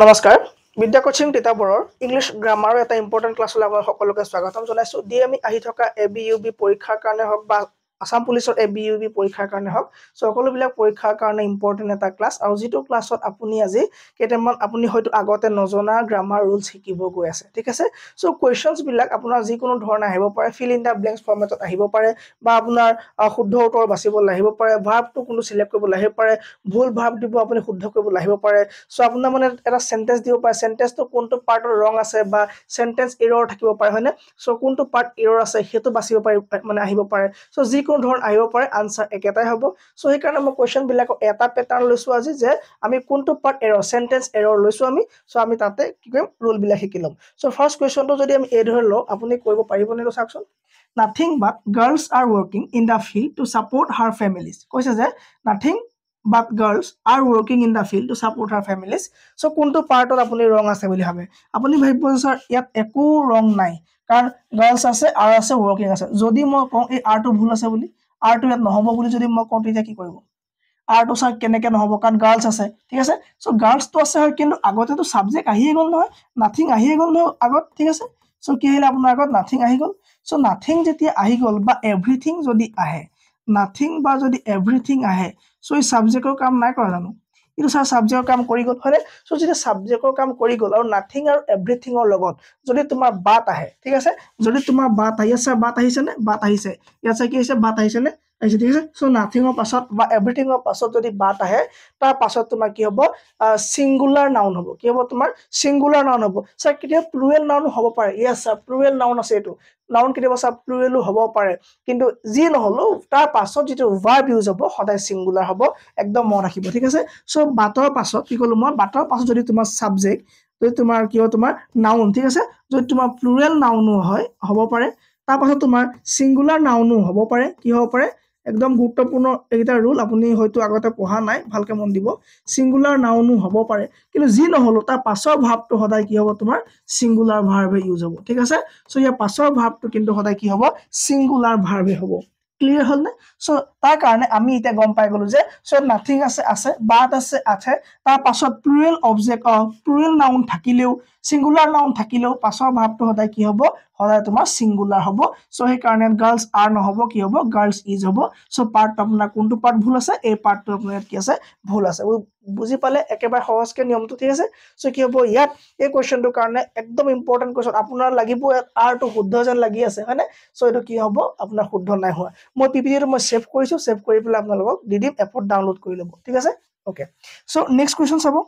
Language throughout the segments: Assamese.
নমস্কাৰ বিদ্যা কোচিং তিতাবৰৰ ইংলিশ গ্ৰামাৰৰ এটা ইম্পৰ্টেন্ট ক্লাছলৈ আপোনালোক সকলোকে স্বাগতম জনাইছো ডিএমই আহি থকা এবিইউবি পৰীক্ষাৰ কাৰণে হওক বা আসাম পুলিচৰ এবিইউবি পৰীক্ষাৰ কাৰণে হওক সকলোবিলাক পৰীক্ষাৰ কাৰণে ইম্পৰ্টেন্ট এটা ক্লাছ আৰু যেটো ক্লাছত আপুনি আজি কেইটামান আপুনি হয়তো আগতে নজনা গ্ৰামাৰ ৰুলছ শিকিব গৈ আছে ঠিক আছে সো কোৱেশ্চনছ বিলাক আপোনাৰ যিকোনো ধৰণে আহিব পাৰে ফিল ইন দা ব্ল্যাঙ্কস ফৰ্মেটত আহিব পাৰে বা আপোনাৰ শুদ্ধ উত্তৰ বাছিব লাগিব পাৰে ভাৰ্বটো কোনটো সিলেক্ট কৰিব লাগিব পাৰে ভুল ভাৰ্ব দিব আপুনি শুদ্ধ কৰিব লাগিব পাৰে সো আপোনাৰ মানে এটা সেন্টেন্স দিব পাৰে সেন্টেন্সটো কোনটো পাৰ্টৰ ৰং আছে বা সেন্টেন্স এৰৰ থাকিব পাৰে হয়নে সো কোনটো পাৰ্ট এৰৰ আছে হেতু বাছিব পাৰে মানে আহিব পাৰে সো যিকোনো ধৰণ আহিব পাৰে আনসাৰ একেটাই হ'ব সো এই কাৰণে মই কোৱেশ্চন বিলাক এটা প্যাটাৰ্ন লৈছো আজি যে আমি কোনটো পাৰ্ট এৰৰ সেন্টেন্স এৰৰ লৈছো আমি সো আমি তাতে কি কৰিম ৰুল বিলাক শিকিলম সো ফাৰ্স্ট কোৱেশ্চনটো যদি আমি এই ধৰি লও আপুনি কৰিব পাৰিব নেটো চাওকচোন nothing but girls are working in the field to support her families কৈছে যে nothing but girls are working in the field to support her families so কোনটো পাৰ্টত আপুনি ৰং আছে বুলি ভাবে আপুনি ভাবিব স্যাৰ ইয়াত একো ৰং নাই কাৰণ girls আছে আর আছে working আছে যদি মই কওঁ এই আর টো ভুল আছে বুলি আর টো ইয়াত নহব বুলি যদি মই কওঁ তেতিয়া কি কৰিব আৰ টো স্যাৰ কেনেকে নহব কাৰণ girls আছে ঠিক আছে সো girls তো আছে হয় কিন্তু আগতে তো সাবজেক্ট আহিয়ে গল নহয় nothing আহিয়ে গল নহয় আগত ঠিক আছে সো কি আহিল আপোনাৰ আগত nothing আহি গল সো nothing যেতিয়া আহি গল বা এভৰিথিং যদি আহে nothing বা যদি এভৰিথিং আহে সো এই সাবজেক্টৰ কাম নাই কৰা জানো ইটো স্যাৰ সাবজেক্টৰ কাম কৰি গল হয় সো যেতিয়া সাবজেক্টৰ কাম কৰি গল আৰু nothing আৰু এভৰিথিংৰ লগত যদি তোমাৰ বাত আহে ঠিক আছে যদি তোমাৰ বাত আহি আছে বাত আহিছে নে বাত আহিছে ইয়াত কি আহিছে বাত আহিছে নে আহিছে ঠিক আছে সো nothingৰ পাছত বা এভৰিথিংৰ পাছত যদি বাত আহে তাৰ পাছত তোমাৰ কি হ'ব সিঙ্গুলাৰ নাউন হ'ব কি হ'ব তোমাৰ সিঙ্গুলাৰ নাউন হ'ব স্যাৰ কেতিয়া প্লুৰেল নাউন হ'ব পাৰে ইয়েস স্যাৰ প্লুৰেল নাউন আছে এটো নাউন কেতিয়া স্যাৰ প্লুৰেলো হ'ব পাৰে কিন্তু যি নহলো তাৰ পাছত যেটো ভাৰ্ব ইউজ হ'ব সদায় সিঙ্গুলাৰ হ'ব একদম মন ৰাখিব ঠিক আছে সো বাতৰ পাছত কি কলো মই বাতৰ পাছত যদি তোমাৰ সাবজেক্ট যদি তোমাৰ কি হয় তোমাৰ নাউন ঠিক আছে যদি তোমাৰ প্লুৰেল নাউনো হয় হ'ব পাৰে তাৰ পাছত তোমাৰ সিঙ্গুলাৰ নাউনো হ'ব পাৰে কি হ'ব পাৰে একদম গুৰুত্বপূৰ্ণ এটা ৰুল আপুনি হয়তো আগতে পঢ়া নাই ভালকে মন দিব সিঙ্গুলাৰ নাউনো হ'ব পাৰে কিন্তু যি নহলো তাৰ পাছৰ ভাবটো সদায় কি হ'ব তোমাৰ সিঙ্গুলাৰ ভাৰ্বে ইউজ হ'ব ঠিক আছে সো ইয়াৰ পাছৰ ভাবটো কিন্তু সদায় কি হ'ব সিঙ্গুলাৰ ভাৰ্বে হ'ব ক্লিয়াৰ হল না সো তাৰ কাৰণে আমি এটা গম পাই গলো যে সো নাথিং আছে আছে বাট আছে আছে তাৰ পাছত প্লুৰেল অবজেক্ট প্লুৰেল নাউন থাকিলেও সিঙ্গুলাৰ নাউন থাকিলেও পাছৰ ভাবটো সদায় কি হ'ব সদায় তোমাৰ সিঙ্গুলাৰ হ'ব সো সেই কাৰণে গাৰ্লস আৰ নহব কি হ'ব গাৰ্লস ইজ হ'ব সো পাৰ্ট আপোনাৰ কোনটো পাৰ্ট ভুল আছে এই পাৰ্টটো আপোনাৰ কি আছে ভুল আছে বুজি পালে একেবাৰে সহজকে নিয়মটো ঠিক আছে সো কি হ'ব ইয়াত এই কোৱেশ্চনটোৰ কাৰণে একদম ইম্পৰ্টেন্ট কোৱেশ্চন আপোনাৰ লাগিব আৰ টো শুদ্ধ যেন লাগি আছে হয়নে সো এটো কি হ'ব আপোনাৰ শুদ্ধ নাই হোৱা মই পিপিটিটো মই সেভ কৰিছো সেভ কৰি পেলাই আপোনালোকক দি দিম এপত ডাউনলোড কৰি ল'ব ঠিক আছে ওকে সো নেক্সট কোৱেশ্চন চাব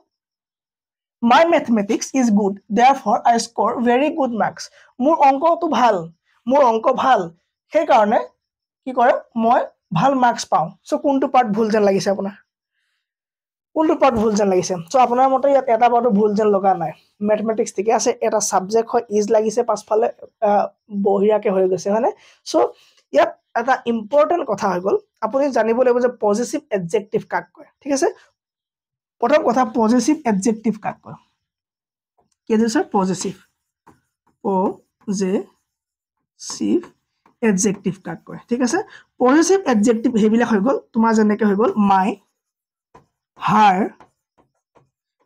My mathematics is good, therefore I score very good marks. মোৰ অংকটো ভাল মোৰ অংক ভাল সেই কাৰণে কি কৰে মই ভাল মাৰ্কস পাওঁ সো কোনটো পাৰ্ট ভুল যেন লাগিছে আপোনাৰ কোনটো পাৰ্ট ভুল যেন লাগিছে সো আপোনাৰ মতে ইয়াত এটা পাৰ্ট ভুল যেন লগা নাই ম্যাথমেটিক্স ঠিক আছে এটা সাবজেক্ট হয় ইজ লাগিছে পাছফালে বহিৰাকে হৈ গৈছে হয়নে সো ইয়াত এটা ইম্পৰ্টেন্ট কথা হৈ গল আপুনি জানিব লাগিব যে পজিটিভ এডজেক্টিভ কাক কয় ঠিক আছে প্ৰথম কথা পজিটিভ এডজেক্টিভ কাক কয় কি আছে স্যার পজিটিভ এডজেক্টিভ কাক কয় ঠিক আছে পজিটিভ এডজেক্টিভ হেবিলাক হৈ গল তোমাৰ যেনেকৈ হৈ গল মাই হাৰ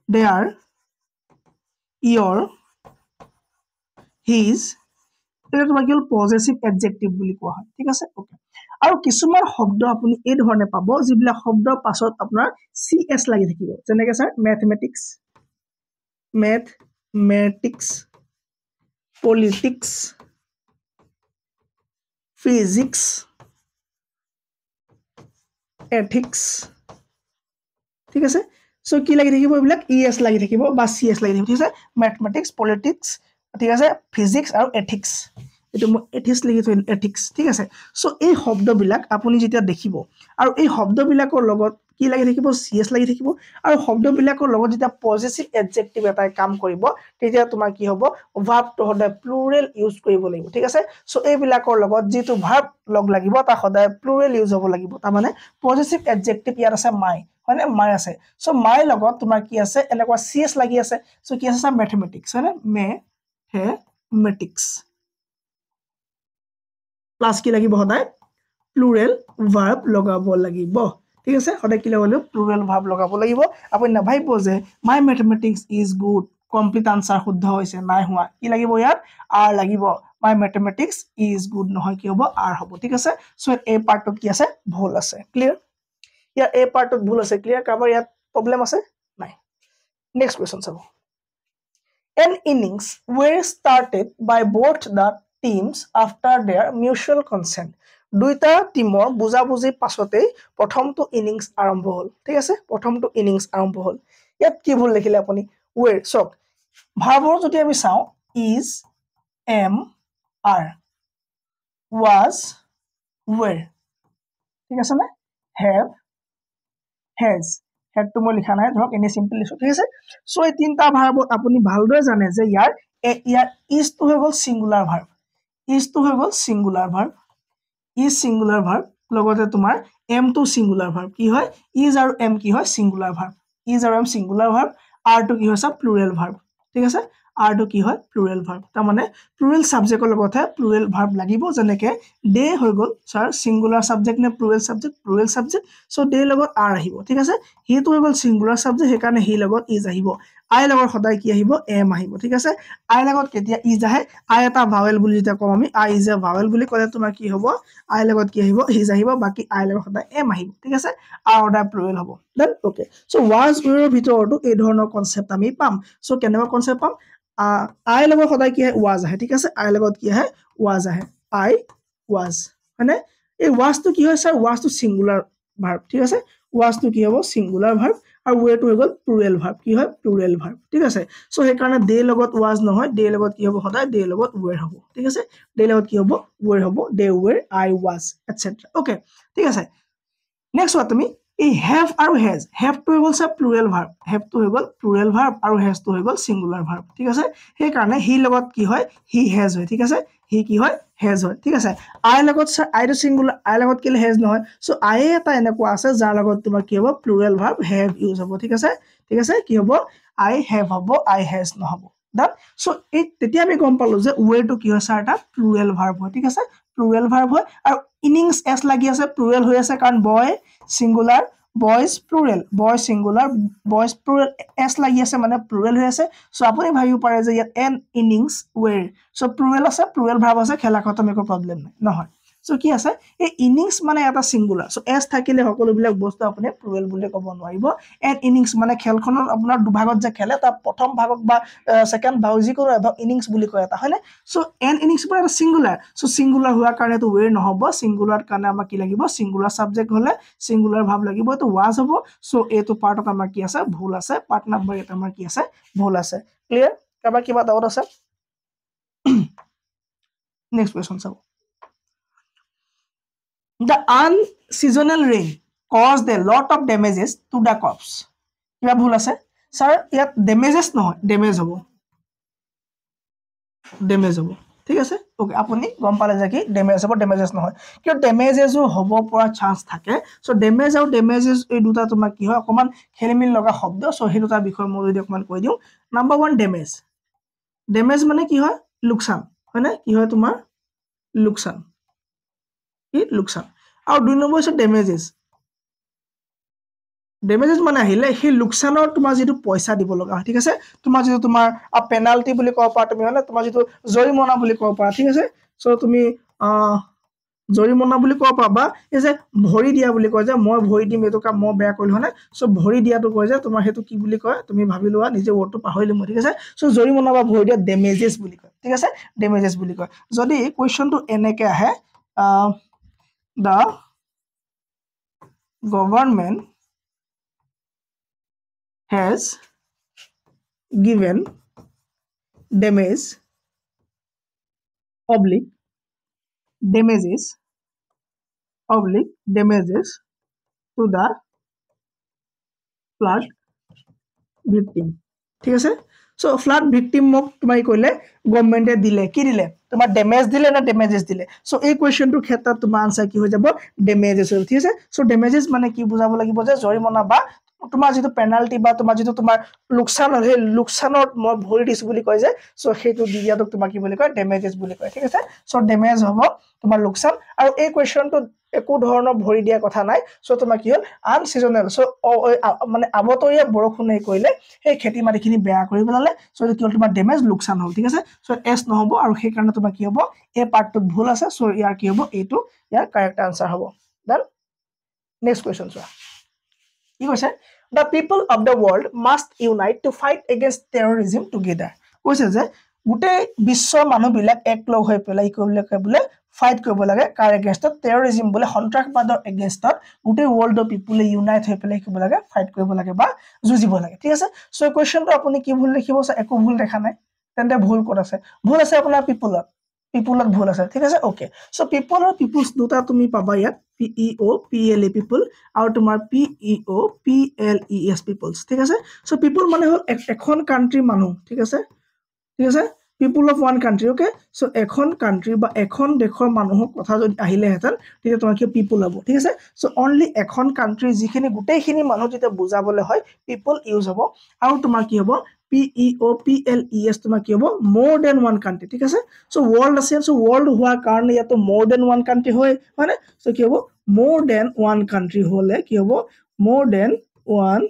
দেয়াৰ ইয়ৰ হিজ এটা তোমাৰ কি হল পজিটিভ এডজেক্টিভ বুলি কোৱা হয় ঠিক আছে ওকে আৰু কিছুমান শব্দ আপুনি এই ধৰণে পাব যিবিলাক শব্দৰ পাছত আপোনাৰ সিএস লাগি থাকিব যেনেকৈ sir mathematics politics physics ethics ঠিক আছে সো কি লাগি থাকিব এইবিলাক ইএস লাগি থাকিব বা সিএস লাগি থাকিব ঠিক আছে ম্যাথমেটিক্স পলিটিক্স ঠিক আছে ফিজিক্স আৰু এথিক্স এটো এথিক্স লিখি থৈ এথিক্স ঠিক আছে সো এই শব্দবিলাক আপুনি যেতিয়া দেখিব আৰু এই শব্দবিলাকৰ লগত কি লাগি থাকিব সিএস লাগি থাকিব আৰু শব্দবিলাকৰ লগত যেতিয়া পজিটিভ এডজেক্টিভ এটাই কাম কৰিব তেতিয়া তোমাৰ কি হ'ব ভাৰ্বটো সদায় প্লুৰেল ইউজ কৰিব লাগিব ঠিক আছে সো এইবিলাকৰ লগত যেটো ভাৰ্ব লগ লাগিব তা সদায় প্লুৰেল ইউজ হ'ব লাগিব তাৰ মানে পজিটিভ এডজেক্টিভ ইয়াত আছে মাই হয়নে মাই আছে সো মাই লগত তোমাৰ কি আছে এনেকুৱা সিএস লাগি আছে সো কি আছে ম্যাথমেটিক্স হয়নে ম্যাথমেটিক্স প্লাস কি লাগিব সদায় প্লুৰেল ভাৰ্ব লগাব লাগিব ঠিক আছে সদায় কি লগাব প্লুৰেল ভাৰ্ব লগাব লাগিব আপুনি নাভাবিব যে my mathematics is good complete answer শুদ্ধ হৈছে নাই হোৱা কি লাগিব ইয়াত আৰ লাগিব মাই মেথমেটিক্স ইজ গুড নহয় কি হ'ব আৰ হ'ব ঠিক আছে সো এই পাৰ্টত কি আছে ভুল আছে ক্লিয়াৰ ইয়াৰ এই পাৰ্টত ভুল আছে ক্লিয়াৰ কাৰোবাৰ ইয়াত প্ৰবলেম আছে নাই নেক্সট কোৱেশ্চন চাব An innings were started by both the teams after their mutual consent. দুইটা টিমৰ বুজাবুজি পাছতে প্ৰথমটো ইনিংস আৰম্ভ হ'ল ঠিক আছে প্ৰথমটো ইনিংস আৰম্ভ হ'ল ইয়াত কি ভুল লিখিলে আপুনি were চক ভাৰ্বৰ যদি আমি চাও is am are was were ঠিক আছে না have has had to মই লিখা নাই ধৰক এনে সিম্পল লিখো ঠিক আছে সো এই তিনটা ভাৰ্বত আপুনি ভালদৰে জানে যে ইয়াৰ is to হৈ গল সিঙ্গুলাৰ ভাৰ্ব is to হৈ গল singular verb is singular verb লগতে তোমাৰ am to সিঙ্গুলাৰ ভাৰ্ব কি হয় is আৰু am কি হয় সিঙ্গুলাৰ ভাৰ্ব is আৰু am singular verb are to কি হৈছে প্লুৰেল ভাৰ্ব ঠিক আছে are to কি হয় প্লুৰেল ভাৰ্ব তাৰ মানে প্লুৰেল সাবজেক্টৰ লগতে প্লুৰেল ভাৰ্ব লাগিব যেনেকে দে হৈ গল স্যাৰ সিঙ্গুলাৰ সাবজেক্ট নে প্লুৰেল সাবজেক্ট সো দে লগত are আহিব ঠিক আছে হি তো হৈ গল সিঙ্গুলাৰ সাবজেক্ট হে কাৰণে হি লগত is আহিব আই লগত সদায় কি আহিব am আহিব ঠিক আছে আই লগত কেতিয়া is আহে আই এটা ভাৱেল বুলি যেটা কম আমি আই ইজ এ ভাৱেল বুলি কলে তোমাৰ কি হ'ব আই লগত কি আহিব is আহিব বাকি আই লগত সদায় am আহিব ঠিক আছে আর অৰ্ডাৰ প্লুৰেল হ'ব then okay so was were ভিতৰটো এই ধৰণৰ কনসেপ্ট আমি পাম সো কেনেকুৱা কনসেপ্ট পাম আই লগত সদায় কি was আহে ঠিক আছে আই লগত কি আহে was আহে I was মানে এই was তো কি হয় স্যার was তো সিঙ্গুলার ভার্ব ঠিক আছে was তো কি হ'ব সিঙ্গুলার ভার্ব আৰু were to হৈ গল প্লুৰেল ভাৰ্ব কি হয় প্লুৰেল ভাৰ্ব ঠিক আছে সো সেই কাৰণে দে লগত was নহয় দে লগত কি হ'ব সদায় দে লগত were হ'ব ঠিক আছে দে লগত কি হ'ব were হ'ব they were I was etc okay ঠিক আছে নেক্সট হোৱা তুমি এই have আৰু has have to হৈ গল সব প্লুৰেল ভাৰ্ব have to হৈ গল প্লুৰেল ভাৰ্ব আৰু has to হৈ গল সিঙ্গুলাৰ ভাৰ্ব ঠিক আছে সেই কাৰণে হি লগত কি হয় হি has হয় ঠিক আছে হি কি হয় has হয় ঠিক আছে আই লগত আই তো সিঙ্গুলাৰ আই লগত কিলে has নহয় সো আই এটা এনেকুৱা আছে যাৰ লগত তোমাৰ কি হ'ব প্লুৰেল ভাৰ্ব have ইউজ হ'ব ঠিক আছে কি হ'ব I have হ'ব I has নহব দাত সো এই তেতিয়া আমি গম পালো যে were to কি হৈছে এটা প্লুৰেল ভাৰ্ব হয় ঠিক আছে প্লুৰেল ভাৰ্ব হয় আৰু ইনিংস s লাগি আছে প্লুৰেল হৈ আছে কাৰণ বয় সিঙ্গুলাৰ বয়জ প্লুৰেল বয় সিঙ্গুলাৰ বয়জ প্লুৰেল s লাগি আছে মানে প্লুৰেল হৈ আছে সো আপুনি ভাবিব পাৰে যে ইয়াত N innings were so plural আছে প্লুৰেল ভাৰ্ব আছে খেলা খতম একো প্ৰবলেম নাই নহয় সো কি আছে এই ইনিংস মানে এটা সিঙ্গুলাৰ সো s থাকিলে সকলো বিলাক বস্তু আপুনি প্লুৰেল বুলি ক'ব নোৱাৰিব এন ইনিংস মানে খেলখনৰ আপোনাৰ দুভাগত যে খেলে তাৰ প্ৰথম ভাগক বা সেকেন্ড ভাগ যিকোনো এভাগ ইনিংস বুলি কয় এটা হয়নে সো এন ইনিংস মানে এটা সিঙ্গুলাৰ সো সিঙ্গুলাৰ হোৱাৰ কাৰণে তো were নহব সিঙ্গুলাৰ কাৰণে আমাক কি লাগিব সিঙ্গুলাৰ সাবজেক্ট হলে সিঙ্গুলাৰ ভাব লাগিব তো was হ'ব সো এটো পাৰ্টত আমাৰ কি আছে ভুল আছে পাৰ্ট নম্বৰ এটা আমাৰ কি আছে ভুল আছে ক্লিয়াৰ কাবা কিবা ডাউট আছে নেক্সট কোৱেশ্চন চাও The unseasonal rain caused a lot of damages to the crops. কিবা ভুল আছে স্যার ইয়াত ড্যামেজেস নহয় ড্যামেজ হ'ব ঠিক আছে ওকে আপুনি গম পালে যে কি ড্যামেজ হ'ব ড্যামেজেস নহয় কিয় ড্যামেজেসও হ'ব পৰা চান্স থাকে সো ড্যামেজ আৰু ড্যামেজেস এই দুটা তোমাৰ কি হয় অকমান খেলিমিল লগা শব্দ সো সেই দুটা বিষয় মই যদি অকমান কৈ দিও নাম্বার 1 ড্যামেজ মানে কি হয় লোকসান হয়নে কি হয় তোমাৰ লোকসান কি লোকসান আৰু দুই নম্বৰ আছে ড্যামেজেস মানে আহিলে সেই লোকসানৰ তোমাৰ যেটো পইচা দিব লগা হয় ঠিক আছে তোমাৰ যেটো তোমাৰ পেনাল্টি বুলি কব পাৰা তুমি হয়নে তোমাৰ যেটো জৰিমনা বুলি কব পাৰা ঠিক আছে সো তুমি জৰিমনা বুলি কব পাবা এই যে ভৰি দিয়া বুলি কয় যে মই ভৰি দিম এটো কাম মই বেয়া কৰিলো হয়নে সো ভৰি দিয়াটো কয় যে তোমাৰ হেতু কি বুলি কয় তুমি ভাবি লোৱা নিজে ওটো পাহৰিলো মই ঠিক আছে সো জৰিমনা বা ভৰি দিয়া ড্যামেজেস বুলি কয় ঠিক আছে ড্যামেজেস বুলি কয় যদি কোৱেশ্চনটো এনেকে আহে the government has given damages to the flood victim ঠিক আছে সো ফ্লাড ভিকটিম মক তুমি কইলে গভর্নমেন্টে দিলে কি দিলে তোমার ড্যামেজ দিলে না ড্যামেজেস দিলে সো এই কোৱেশ্চনটোৰ ক্ষেত্ৰত তোমাৰ আনসাৰ কি হৈ যাব ড্যামেজেস ঠিক আছে সো ড্যামেজেস মানে কি বুজাব লাগিব যে জৰিমনা বা তোমাৰ যেটো পেনাল্টি বা তোমাৰ যেটো তোমাৰ লোকসান হয় লোকসানৰ মই ভৰি দিছ বুলি কয় যে সো হেতু দিয়াটোক তোমাৰ কি বুলি কয় ড্যামেজেস বুলি কয় ঠিক আছে সো ড্যামেজ হ'ব তোমাৰ লোকসান আৰু এই কোৱেশ্চনটো একো ধৰণৰ ভৰি দিয়া কথা নাই সো তোমাৰ কি হ'ল আনসিজনেল সো মানে আবতৰীয়া বৰষুণে কৰিলে সেই খেতি মাটিখিনি বেয়া কৰি পেলালে সো কি হ'ল তোমাৰ ডেমেজ লোকচান হ'ল ঠিক আছে সো এছ নহব আৰু সেই কাৰণে তোমাৰ কি হ'ব এই পাৰ্টটো ভুল আছে সো ইয়াৰ কি হ'ব এইটো ইয়াৰ কাৰেক্ট আনসাৰ হ'ব দেন নেক্সট কোৱেশ্চন চোৱা কি কৈছে the people of the world must unite to fight against terrorism together কৈছে যে গোটেই বিশ্বৰ মানুহবিলাক একলগ হৈ পেলাই কি বোলে ফাইট কৰিব লাগে কাৰ এগেইনষ্টত টেৰৰিজম বোলে সন্ত্ৰাসবাদৰ এগেইনষ্টত গোটেই ওয়াৰ্ল্ডৰ পিপলে ইউনাইট হৈ পেলাই কি কৰিব লাগে ফাইট কৰিব লাগে বা যুঁজিব লাগে ঠিক আছে সো কোৱেশ্চনটো আপুনি কি ভুল লিখিব একো ভুল দেখা নাই তেন্তে ভুল ক'ত আছে আপোনাৰ পিপলত ভুল আছে ঠিক আছে ওকে সো পিপল আৰু পিপলস দুটা তুমি পাবা ইয়াত PEOPLE পিপল আৰু তোমাৰ PEOPLES পিপলস ঠিক আছে সো পিপল মানে হল এখন কান্ট্ৰি মানুহ ঠিক আছে people of one country okay so এখন কান্ট্ৰি বা এখন দেশৰ মানুহৰ কথা যদি আহিলে হেতেন তেতিয়া তোমাৰ কি পিপল হ'ব ঠিক আছে সো অনলি এখন কান্ট্ৰি যিখিনি গোটেইখিনি মানুহ যেতিয়া বুজাবলৈ হয় পিপল ইউজ হ'ব আৰু তোমাৰ কি হ'ব PEOPLES তোমাৰ কি হ'ব more than one country ঠিক আছে সো world আছে সো world হোৱাৰ কাৰণে ইয়াতো more than one country হয় মানে সো কি হ'ব more than one country হলে কি হ'ব more than one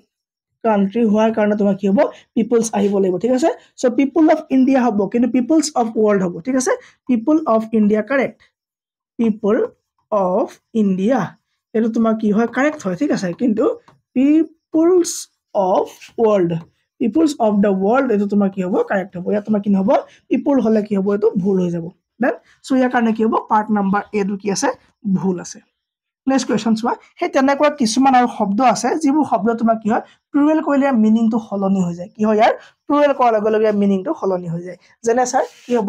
country হোৱাৰ কাৰণে তোমাৰ কি হ'ব পিপলস আহিব লাগিব ঠিক আছে সো পিপল অফ ইন্ডিয়া হ'ব কিন্তু পিপলস অফ world হ'ব ঠিক আছে people of India correct people of India এটো তোমাৰ কি হয় কাৰেক্ট হয় ঠিক আছে কিন্তু peoples of world peoples of the world এটো তোমাৰ কি হ'ব কাৰেক্ট হ'ব ইয়া তোমাৰ কি হ'ব পিপল হলে কি হ'ব এটো ভুল হৈ যাব দেন সো ইয়াৰ কাৰণে কি হ'ব পাৰ্ট নাম্বাৰ এ টো কি আছে ভুল আছে নেক্সট কোৱেশ্চন চোৱা হে তেনেকুৱা কিছুমান আৰু শব্দ আছে যিবোৰ শব্দ তোমাৰ কি হয় প্লুৰেল কৰিলে মিনিংটো হলনি হৈ যায় কি হয় ইয়াৰ প্লুৰেল কৰাৰ লগে লগে মিনিংটো হলনি হৈ যায় যেনে স্যাৰ কি হ'ব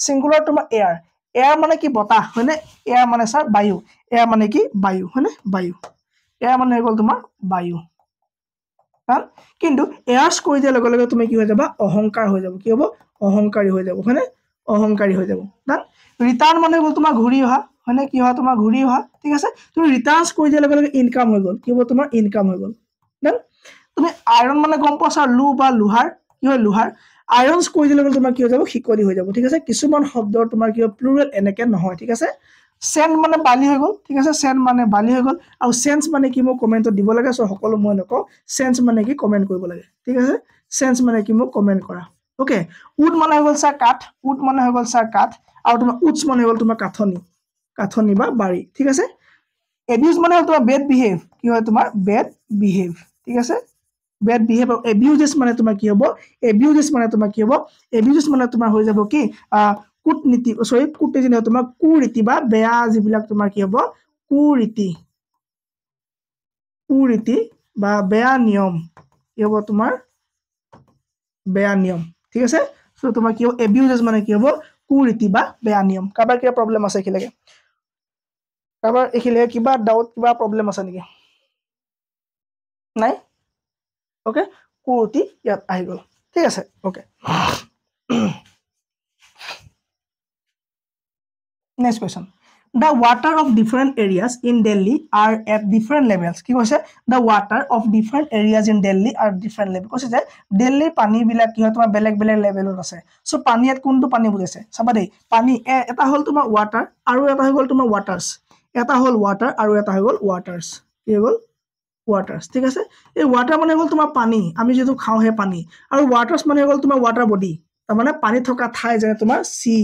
সিঙ্গুলাৰ তোমাৰ এয়াৰ মানে কি বতাহ হয়নে এয়াৰ মানে স্যাৰ বায়ু এয়াৰ মানে কি বায়ু হয়নে বায়ু এয়াৰ মানে হৈ গ'ল তোমাৰ বায়ু কিন্তু এয়াৰ্স কৰি দিয়াৰ লগে লগে তুমি কি হৈ যাবা অহংকাৰ হৈ যাব কি হ'ব অহংকাৰী হৈ যাব হয়নে অহংকাৰী হৈ যাব ৰিটাৰ্ণ মানে হ'ল তোমাৰ ঘূৰি অহা হয়নে কি হয় তোমাৰ ঘূৰি অহা ঠিক আছে তুমি ৰিটাৰ্নস কৰি দিয়াৰ লগে লগে ইনকাম হৈ গ'ল কি হ'ব তোমাৰ ইনকাম হৈ গ'ল দেন তুমি আইৰন মানে গম পাছা লু বা লোহাৰ কি হয় লোহাৰ আইৰনস কৰি দিলে তোমাৰ কি হৈ যাব শিকলি হৈ যাব ঠিক আছে কিছুমান শব্দৰ তোমাৰ কি প্লুৰেল এনেকে নহয় ঠিক আছে সেন্ড মানে বালি হৈ গ'ল ঠিক আছে সেন্ড মানে বালি হৈ গ'ল আৰু সেন্স মানে কি মই কমেন্টত দিব লাগে সো সকলো মই নকওঁ সেন্স মানে কি কমেন্ট কৰিব লাগে ঠিক আছে সেন্স মানে কি মই কমেন্ট কৰা ওকে উড মানে হৈ গ'ল স্যাৰ কাঠ উড মানে হৈ গ'ল স্যাৰ কাঠ আৰু তোমাৰ উডস মানে হৈ গ'ল তোমাৰ কাঠনি বা বাড়ি ঠিক আছে এবিউজ মানে হ'ল তোমাৰ বেড বিহেভ কি হয় তোমাৰ বেড বিহেভ ঠিক আছে বেড বিহেভ আৰু এবিউজেস মানে তোমাৰ কি হ'ব এবিউজেস মানে তোমাৰ কি হ'ব এবিউজেস মানে তোমাৰ হৈ যাব কি কূটনীতি তোমাৰ কুৰীতি বা বেয়া যিবিলাক তোমাৰ কি হ'ব কুৰীতি বা বেয়া নিয়ম কি হ'ব তোমাৰ বেয়া নিয়ম ঠিক আছে সো তোমাৰ কি হ'ব এবিউজেস মানে কি হ'ব কুৰীতি বা বেয়া নিয়ম কাবাৰ কিবা প্ৰবলেম আছে কি লাগে কাবাৰ এখিলে কিবা ডাউট কিবা প্ৰবলেম আছে নেকি নাই ওকে কুৰীতি ইয়াত আহি গ'ল ঠিক আছে okay Next question. The water of different areas in Delhi are at different levels. কি কৈছে the water of different areas in Delhi are different level কৈছে যে দিল্লীৰ পানী বিলাক কি হয় তোমাৰ বেলেগ বেলেগ লেভেলত আছে সো পানীত কোনটো পানী বুজাইছে চাবা দেই পানী এটা হল তোমাৰ ওয়াটাৰ আৰু এটা হৈ গ'ল তোমাৰ ওয়াটাৰ্স এটা হল ওয়াটাৰ আৰু এটা হৈ গ'ল ওয়াটাৰ্স কি হৈ গ'ল ওয়াটাৰ্স ঠিক আছে এই ওয়াটাৰ মানে হ'ল তোমাৰ পানী আমি যেটো খাও হে পানী আৰু ওয়াটাৰ্স মানে হ'ল তোমাৰ ওয়াটাৰ বডি তাৰ মানে পানী থকা ঠাই যেনে তোমাৰ সি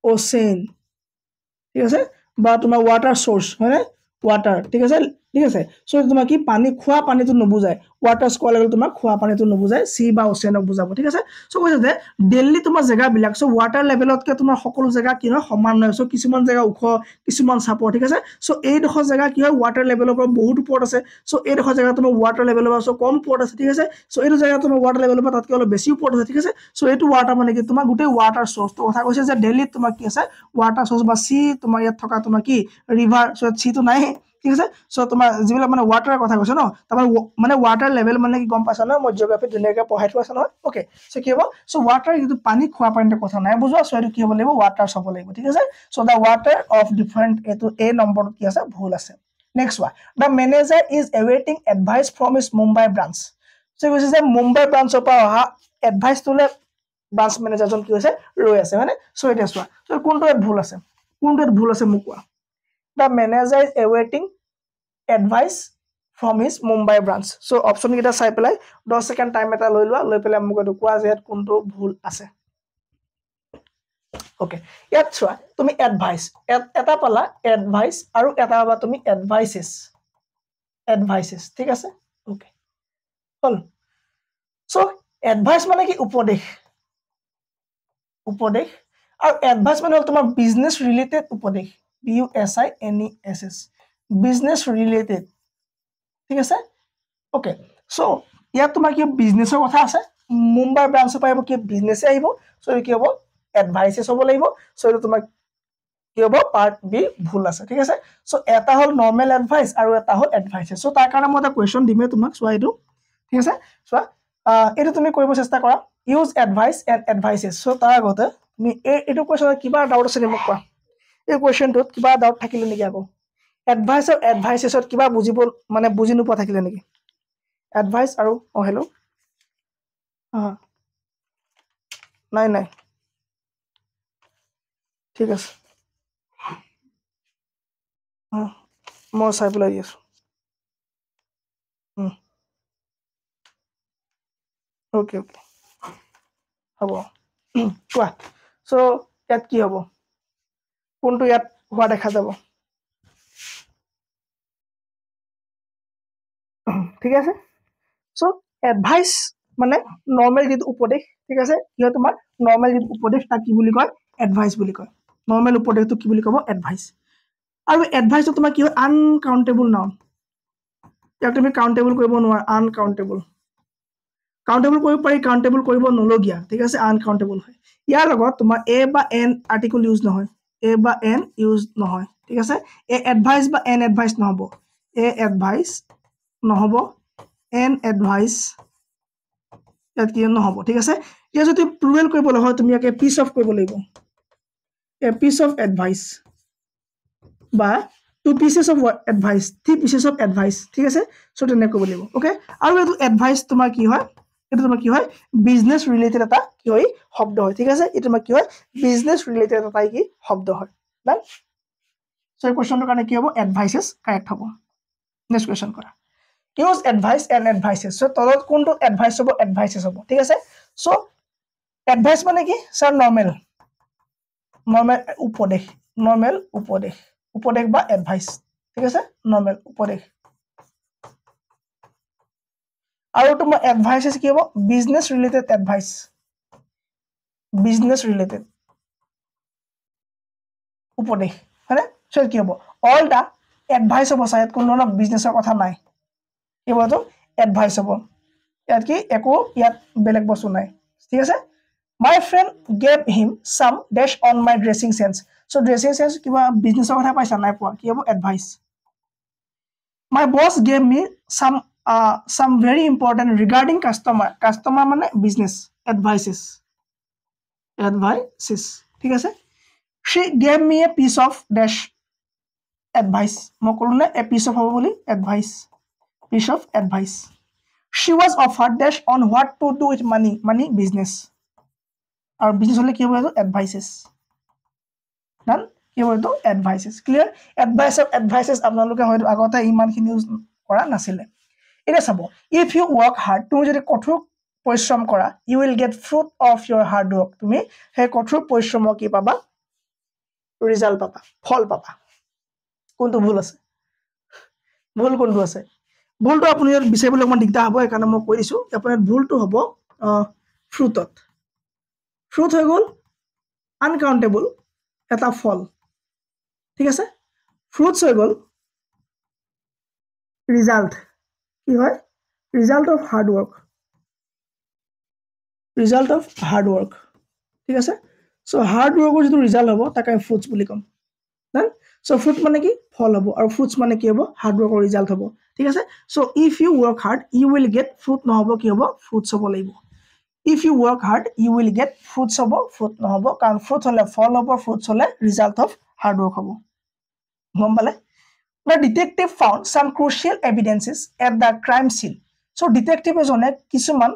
ওশেন ঠিক আছে বা তোমাৰ ওয়াটাৰ সোৰ্স হয়নে ওয়াটাৰ ঠিক আছে সো তোমাৰ কি পানী খোৱা পানীটো নবুজায় ওয়াটাৰ স্কোয়াৰ লেভেল তোমাৰ খোৱা পানীটো নবুজায় সি বা ওশেনক বুজাব ঠিক আছে সো কৈছে যে দিল্লী তোমাৰ জায়গা বিলাক সো ওয়াটাৰ লেভেলতকে তোমাৰ সকলো জায়গা কি হয় সমান নহয় সো কিছুমান জায়গা উখ কিছুমান চাপৰ ঠিক আছে সো এই ডখৰ জায়গা কি হয় ওয়াটাৰ লেভেলৰ পৰা বহুত ওপৰত আছে সো এই ডখৰ জায়গা তোমাৰ ওয়াটাৰ লেভেলৰ পৰা সো কম ওপৰত আছে ঠিক আছে সো এইটো জায়গা তোমাৰ ওয়াটাৰ লেভেলৰ পৰা তাতকৈ অলপ বেছি ওপৰত আছে ঠিক আছে সো এইটো ওয়াটাৰ মানে কি তোমাৰ গোটেই ওয়াটাৰ সোৰ্সটো কথা কৈছে যে দিল্লীত তোমাৰ কি আছে ওয়াটাৰ সোৰ্স বা সি তোমাৰ ইয়াত থকা তোমাৰ কি ৰিভাৰ সো সিটো নাই ঠিক আছে সো তোমাৰ যিবিলাক মানে ওয়াটাৰৰ কথা কৈছে ন তাৰ মানে ওয়াটাৰ লেভেল মানে কি গম পাইছা ন মই জিওগ্ৰাফি ধুনীয়াকৈ পঢ়াই থোৱা আছে নহয় ওকে সো কি হ'ব সো ওয়াটাৰ যেটো পানী খোৱা পানীৰ কথা নাই বুজোৱা সো এইটো কি হ'ব লাগিব ওয়াটাৰ হ'ব লাগিব ঠিক আছে so the water of different এটো এ নম্বৰত কি আছে ভুল আছে next one the manager is এৱেইটিং advice from his Mumbai branch so কৈছে যে মুম্বাই ব্ৰাঞ্চৰ পৰা অহা এডভাইস তোলে ব্ৰাঞ্চ ম্যানেজাৰজন কি হৈছে ৰৈ আছে মানে সো এটা চোৱা সো কোনটো ভুল আছে মোক কোৱা The manager is awaiting advice from his Mumbai branch. So option kita চাই পেলাই 10 সেকেন্ড টাইম এটা লৈ লোৱা লৈ পেলাই মোক কোৱা যে কোনটো ভুল আছে ওকে ইয়াত চোৱা তুমি এডভাইস এটা পালা এডভাইস আৰু এটা পাবা তুমি এডভাইসেস ঠিক আছে ওকে হল সো এডভাইস মানে কি উপদেশ আৰু এডভাইস মানে হল তোমাৰ বিজনেস ৰিলেটেড উপদেশ BUSINESS বিজনেস ৰিলেটেড ঠিক আছে ওকে সো ইয়াত তোমাৰ কি বিজনেসৰ কথা আছে মুম্বাই ব্ৰাঞ্চৰ পৰা কি বিজনেস আহিব সো কি হ'ব এডভাইসেস হ'ব লাগিব সো এটা তোমাৰ কি হ'ব পাৰ্ট বি ভুল আছে ঠিক আছে সো এটা হল নৰমাল এডভাইস আৰু এটা হল এডভাইসেস সো তাৰ কাৰণে মই এটা কোৱেশ্চন দিমে তোমাক চোৱা এইটো ঠিক আছে চোৱা এইটো তুমি কৰিব চেষ্টা কৰা ইউজ এডভাইস এণ্ড এডভাইসেস সো তাৰ আগতে তুমি এইটো কোৱেশ্চনত কিবা ডাউট আছে মোক কোৱা এই কোৱেশ্চনটোত কিবা ডাউট থাকিলে নেকি আকৌ এডভাইস আৰু এডভাইসেসত কিবা বুজিব মানে বুজি নোপোৱা থাকিলে নেকি এডভাইস আৰু হেল্ল নাই ঠিক আছে মই চাই পেলাই দি আছো ওকে হ'ব কোৱা সো ইয়াত কি হ'ব কোনটো ইয়াত হোৱা দেখা যাব ঠিক আছে সো এডভাইস মানে নৰমাল যেটো উপদেশ ঠিক আছে ইয়া তোমাৰ নরমাল যেটো উপদেশ তাক কি বুলি কয় এডভাইস বুলি কয় নরমাল উপদেশটো কি বুলি কব এডভাইস আৰু এডভাইসটো তোমাৰ কি হয় আনকাউন্টেবল নাউন ইয়াক তুমি কাউন্টেবল কৰিব নোৱাৰা আনকাউন্টেবল কাউন্টেবল কৰিব পাৰি কাউন্টেবল কৰিব নলগিয়া ঠিক আছে আনকাউন্টেবল হয় ইয়াৰ লগত তোমাৰ এ বা এন আৰ্টিকল ইউজ নহয় এ বা এন ইউজ নহয় ঠিক আছে এ এডভাইস বা এন এডভাইস নহব এ এডভাইস নহব এন এডভাইস ইয়াত কি নহব ঠিক আছে ইয়া যদি প্লুৰেল কৰিবলৈ হয় তুমি ইয়াকে পিস অফ কৰিব লাগিব এ পিস অফ এডভাইস বা two pieces of advice 3 pieces of advice ঠিক আছে সো তেনে কৰিব লাগিব ওকে আৰু এটো এডভাইস তোমাৰ কি হয় এটো তোমাৰ কি হয় বিজনেস ৰিলেটেড এটা কি হয় শব্দ হয় ঠিক আছে এটো তোমাৰ কি হয় বিজনেস ৰিলেটেড এটা কি শব্দ হয় ৰাইট সো এই কোৱেশ্চনটোৰ কাৰণে কি হ'ব এডভাইসেস কাৰেক্ট হ'ব নেক্সট কোৱেশ্চন কৰা use advice and advices so তলত কোনটো এডভাইস হ'ব এডভাইসেস হ'ব ঠিক আছে সো এডভাইস মানে কি স্যার নরমাল উপদেশ বা এডভাইস ঠিক আছে নরমাল উপদেশ আৰু তোমাৰ এডভাইসেস কি হ'ব business related advice business related উপদেশ হয়নে সো কি হ'ব অল দা এডভাইস হ'ব সায়ত কোনো না বিজনেসৰ কথা নাই কি হ'ব তো এডভাইস হ'ব ইয়াত কি একো ইয়াত বেলেগ বস্তু নাই ঠিক আছে my friend gave him some dash on my dressing sense so dressing sense kiba business কথা পাইছা নাই পোৱা কি হ'ব advice my boss gave me some very important regarding customer মানে business advices ঠিক আছে she gave me a piece of dash advice মই কলো না a piece of হ'ব বুলি advice piece of advice she was offered dash on what to do with money business और बिजनेस হলে কি হবে তো এডভাইসেস ডান কি হবে তো এডভাইসেস ক্লিয়ার এডভাইসেস আপোনালোকে হয়তো আগতে ইমানখিনি ইউজ কৰা নাছিলে এটা চাব ইফ ইউ ওয়াৰ্ক হাৰ্ড তুমি যদি কঠোৰ পৰিশ্ৰম কৰা you will get fruit of your hard work তুমি হে কঠোৰ পৰিশ্ৰমৰ কি পাবা ৰিজাল্ট পাবা ফল পাবা কোনটো ভুল আছে ভুল কোনটো আছে ভুলটো আপুনি বিচাৰিবলৈ অকমান দিগদাৰ হ'ব কাৰণ মই কৈ দিছো আপোনাৰ ভুলটো হ'ব ফ্ৰুটত ফ্ৰুট হৈ গ'ল আনকাউন্টেবল এটা ফল ঠিক আছে ফ্ৰুটস হৈ গ'ল ৰিজাল্ট কি হয় ৰিজাল্ট অফ হাৰ্ড ওয়াৰ্ক ঠিক আছে সো হাৰ্ড ওয়াৰ্কৰ যেটো ৰিজাল্ট হ'ব তাকে ফ্ৰুটস বুলি কম দেন সো ফ্ৰুট মানে কি ফল হ'ব আৰু ফ্ৰুটস মানে কি হ'ব হাৰ্ড ওয়াৰ্কৰ ৰিজাল্ট হ'ব ঠিক আছে so if you work hard you will get fruit নহব কি হ'ব ফ্ৰুটস হ'ব লাগিব if you work hard you will get fruits hobo fruit no hobo kan fruit hole fall hobo fruits hole result of hard work hobo gombale the detective found some crucial evidences at the crime scene so detective jone kisuman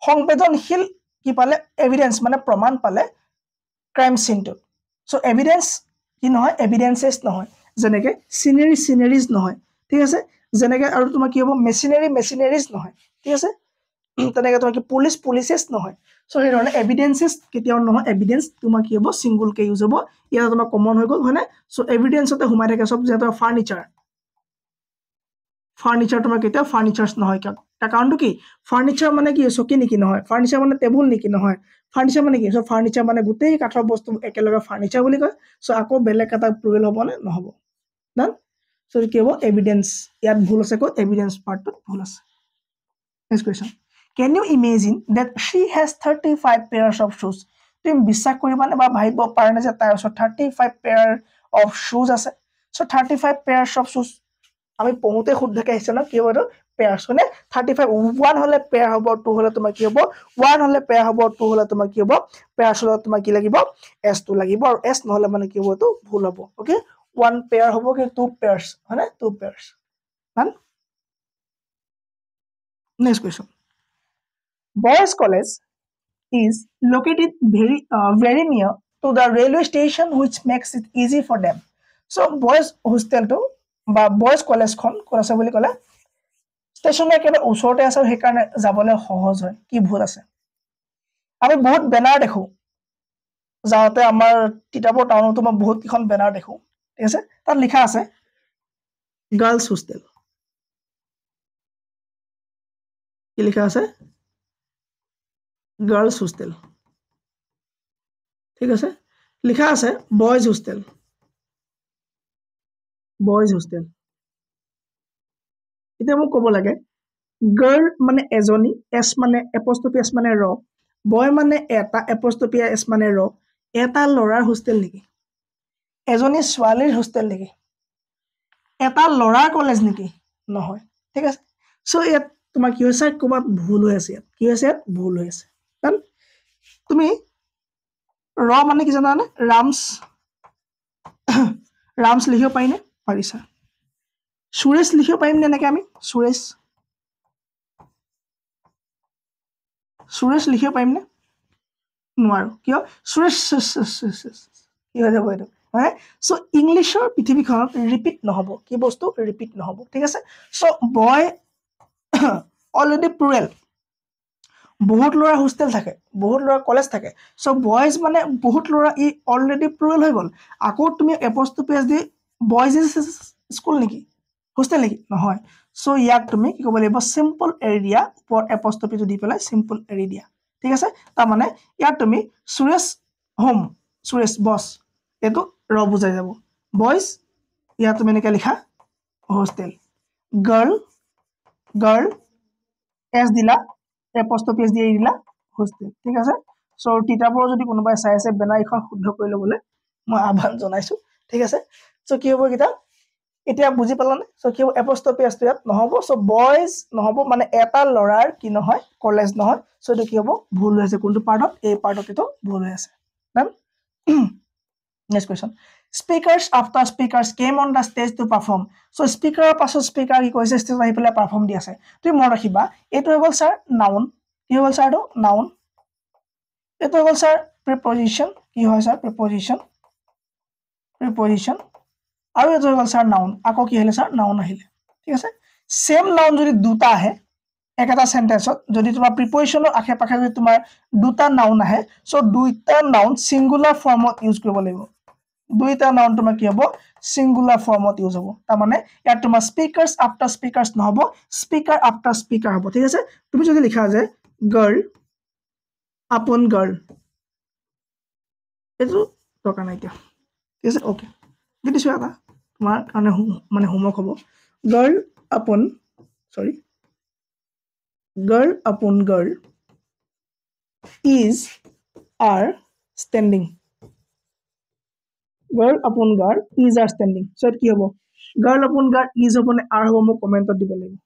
সংবেদনশীল কি পালে evidence মানে প্রমাণ পালে crime scene to so evidence কি নহয় evidences নহয় যেনেকৈ চিনেৰিজ নহয় ঠিক আছে যেনেকৈ আৰু তোমাৰ কি হ'ব মেচিনেৰিজ নহয় ঠিক আছে তেনেকৈ তোমাৰ কি পুলিচেছ নহয় চ' সেইধৰণে এভিডেন্সেছ কেতিয়াও নহয় এভিডেন্স তোমাৰ কি হ'ব ছিংগুলকৈ ইউজ হ'ব ইয়াত তোমাৰ কমন হৈ গ'ল হয়নে চ' এভিডেন্সতে সোমাই থাকে চব যিহেতু ফাৰ্নিচাৰ তোমাৰ কেতিয়াও ফাৰ্নিচাৰ্ছ নহয় তাৰ কাৰণটো কি ফাৰ্নিচাৰ মানে কি চকী নেকি নহয় ফাৰ্নিচাৰ মানে টেবুল নেকি নহয় ফাৰ্নিচাৰ মানে কি চ' ফাৰ্নিচাৰ মানে গোটেই কাঠৰ বস্তু একেলগে ফাৰ্নিচাৰ বুলি কয় চ' আকৌ বেলেগ এটা প্লুৰেল হ'বনে নহ'ব না চ' কি হ'ব এভিডেন্স ইয়াত ভুল আছে ক'ত এভিডেন্স পাৰ্টটোত ভুল আছে next question can you imagine that she has 35 pairs of shoes তুমি বিশ্বাস কৰিবানে বা ভাবিব পাৰানে যে তাইৰ ওচৰত 35 pair of shoes আছে চ' 35 pairs of shoes আমি পঢ়োতে শুদ্ধকে আহিছে ন কি হ'ব এইটো পেয়াৰ্ছ মানে 35 1 হলে পেয়াৰ হ'ব 2 হলে তোমাৰ কি হ'ব 1 হলে পেয়াৰ হ'ব 2 হলে তোমাৰ কি হ'ব পেয়াৰ্ছ হলে তোমাৰ কি লাগিব s2 লাগিব আৰু s নহলে মানে কি হ'ব এইটো ভুল হ'ব ওকে 1 পেয়াৰ হ'ব কি 2 পেয়াৰ্ছ হয়নে 2 pairs done next question boys college is located very near to the railway station which makes it easy for them so boys hostel to বা বয়েজ কলেজখন ক'ত আছে বুলি ক'লে ষ্টেচনৰ একেবাৰে ওচৰতে আছে সেইকাৰণে যাবলৈ সহজ হয় কি ভুল আছে আমি বহুত বেনাৰ দেখো যাওঁতে আমাৰ তিতাবৰ টাউনতো মই বহুত কিখন বেনাৰ দেখো ঠিক আছে তাত লিখা আছে গাৰ্লছ হোষ্টেল কি লিখা আছে গাৰ্লছ হোষ্টেল ঠিক আছে লিখা আছে বয়েজ হোষ্টেল এতিয়া মোক ক'ব লাগে গাৰ্ল মানে এজনী এছ মানে এপষ্ট্ৰফি এছ মানে ৰ বয় মানে এটা এপষ্ট্ৰফি এছ মানে ৰ এটা ল'ৰাৰ হোষ্টেল নেকি এজনী ছোৱালীৰ হোষ্টেল নেকি এটা ল'ৰাৰ কলেজ নেকি নহয় ঠিক আছে চ' ইয়াত তোমাৰ কি হৈছে ক'ৰবাত ভুল হৈ আছে ইয়াত কি হৈছে ইয়াত ভুল হৈ আছে কাৰণ তুমি ৰ মানে কি জানানে ৰামছ লিখিব পাৰিনে পাৰিছা সুৰেশ লিখিব পাৰিম নে এনেকৈ আমি সুৰেশ লিখিব পাৰিমনে নোৱাৰো কিয় সুৰেশ কি হৈ যাব এইটো হয় চ' ইংলিছৰ পৃথিৱীখনত ৰিপিট নহ'ব কি বস্তু ৰিপিট নহ'ব ঠিক আছে চ' বয় অলৰেডি প্লুৰেল বহুত ল'ৰা হোষ্টেল থাকে বহুত ল'ৰা কলেজ থাকে চ' বয়েজ মানে বহুত ল'ৰা ই অলৰেডি প্লুৰেল হৈ গ'ল আকৌ তুমি এপষ্ট্ৰফি এছ দি বয়েজ স্কুল নেকি হোষ্টেল নেকি নহয় চ' ইয়াক তুমি কি ক'ব লাগিব চিম্পল এৰি দিয়া ওপৰত এপষ্ট্ৰফিটো দি পেলাই চিম্পল এৰি দিয়া ঠিক আছে তাৰমানে ইয়াত তুমি সুৰেশ হোম সুৰেশ বছ এইটো ৰ বুজাই যাব বয়েজ ইয়াত তুমি এনেকৈ লিখা হোষ্টেল গাৰ্ল এছ দিলা এপষ্ট্ৰফি এছ দি এৰি দিলা হোষ্টেল ঠিক আছে চ' তিতাবৰ যদি কোনোবাই চাই আছে বেনাৰ এইখন শুদ্ধ কৰি ল'বলৈ মই আহ্বান জনাইছোঁ ঠিক আছে চ' কি হ'ব কেইটা এতিয়া বুজি পালানে চ' কি হ'ব এপষ্ট্ৰফি এছটো ইয়াত নহ'ব চ' বয়েজ নহ'ব মানে এটা ল'ৰাৰ কি নহয় কলেজ নহয় চ' এইটো কি হ'ব ভুল হৈ আছে কোনটো পাৰ্টত এই পাৰ্টত এইটো ভুল হৈ আছে done next question speakers after speakers came on the stage to perform so' স্পীকাৰৰ পাছত স্পীকাৰ কি কৰিছে ষ্টেজত আহি পেলাই পাৰফৰ্ম দি আছে তুমি মনত ৰাখিবা এইটো হৈ গ'ল ছাৰ নাউন কি হৈ গ'ল ছাৰ এইটো নাউন এইটো হৈ গ'ল ছাৰ প্ৰিপজিশ্যন কি হয় ছাৰ প্ৰিপজিশ্যন আৰু এইটো হৈ গ'ল ছাৰ নাউন আকৌ কি আহিলে ছাৰ নাউন আহিলে ঠিক আছে ছেম নাউন যদি দুটা আহে একেটা সেন্টেন্সত যদি তোমাৰ প্ৰিপজিশ্যনৰ আশে পাশে যদি তোমাৰ দুটা নাউন আহে চ' দুইটা নাউন সিঙ্গুলাৰ ফৰ্মত ইউজ কৰিব লাগিব দুইটা নাউন তোমাৰ কি হ'ব সিঙ্গুলাৰ ফৰ্মত ইউজ হ'ব তাৰমানে ইয়াত তোমাৰ স্পীকাৰ্ছ আফটাৰ স্পীকাৰ্ছ নহ'ব স্পীকাৰ আফটাৰ স্পীকাৰ হ'ব ঠিক আছে তুমি যদি লিখা যে গাৰ্ল আপন গাৰ্ল এইটো দৰকাৰ নাই এতিয়া ঠিক আছে অ'কে দিছোঁ এটা তোমাৰ কাৰণে মানে হোমৱৰ্ক হ'ব গাৰ্ল আপন is are standing girl upon girl is are standing so কি হ'ব girl upon girl is upon are হ'ব মোক কমেন্টত দিব লাগিব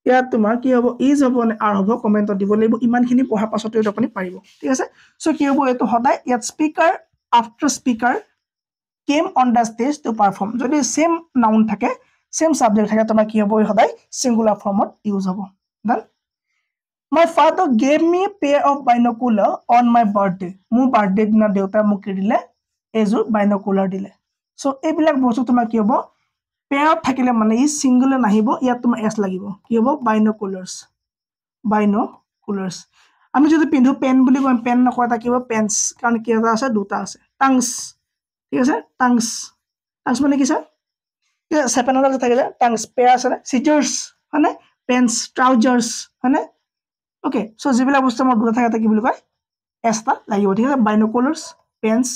ইয়াত তোমাৰ কি হ'ব is upon are হ'ব কমেন্টত দিব লাগিব ইমানখিনি পঢ়া পাছতে আপুনি পাৰিব ঠিক আছে সো কি হ'ব এটো সদায় ইয়াত speaker after speaker came on the stage to perform যদি সেম নাউন থাকে সেম সাবজেক্ট থাকে তোমাৰ কি হ'ব সদায় সিঙ্গুলাৰ ফৰ্মত ইউজ হ'ব ডান My father gave me a pair of binocular on my birthday. মোৰ বাৰ্থডে দিনা দেউতা মোক কি দিলে এযোৰ বাইনকুলাৰ দিলে সো এইবিলাক বস্তু তোমাৰ কি হ'ব পেয়াৰত থাকিলে মানে ই সিঙ্গলে নাহিব ইয়াত তোমাৰ এছ লাগিব কি হ'ব বাইনোকুলাৰ্স আমি যদি পিন্ধো পেন বুলি কম পেন নকয় তা কি হ'ব পেন্স কাৰণ কি আছে দুটা আছে টাংস ঠিক আছে টাংস মানে কি স্যার সেপেনডাল থাকিলে টাংস পেয়াৰ আছে সিজাৰ্স মানে পেন্স ট্ৰাউজাৰ্স মানে ওকে সো যিবিলাক বস্তু আমাৰ দুটা থাকে কি বুলি কয় এছটা লাগিব ঠিক আছে বাইনোকুলাৰ্স পেন্স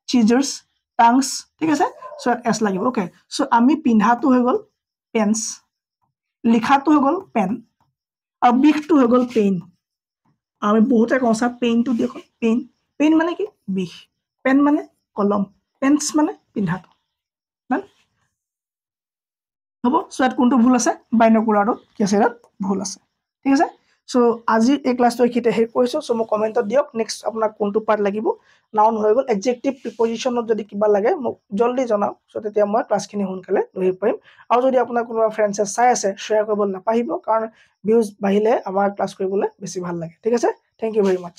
সিজার্স টাংস ঠিক আছে সো এছ লাগিব ওকে সো আমি পিন্ধাটো হৈ গল পেন্স লিখাটো হৈ গল পেন আৰু বিষটো হৈ গল পেইন আমি বহুতে কওঁ স্যার পেইনটো দেখো পেইন মানে কি বিষ পেন মানে কলম পেন্স মানে পিন্ধাটো হ'ব সো ইয়াত কোনটো ভুল আছে বাইনোকুলাৰটো কি আছে ইয়াত ভুল আছে ঠিক আছে সো আজি এই ক্লাছটো এখিতে শেষ কৰিছো সো মোক কমেন্টত দিয়ক নেক্সট আপোনাক কোনটো পাৰ্ট লাগিব নাউন হৈ গল এডজেক্টিভ প্ৰিপজিশনত যদি কিবা লাগে মোক জলদি জনাওক সো তেতিয়া মই ক্লাছখিনি সোনকালে লৈ পাৰিম আৰু যদি আপোনাৰ কোনোবা ফ্ৰেণ্ডছে চাই আছে শ্বেয়াৰ কৰিব নাপাহিব কাৰণ ভিউজ বাঢ়িলে আমাৰ ক্লাছ কৰিবলৈ বেছি ভাল লাগে ঠিক আছে থ্যাংক ইউ ভেৰি মাচ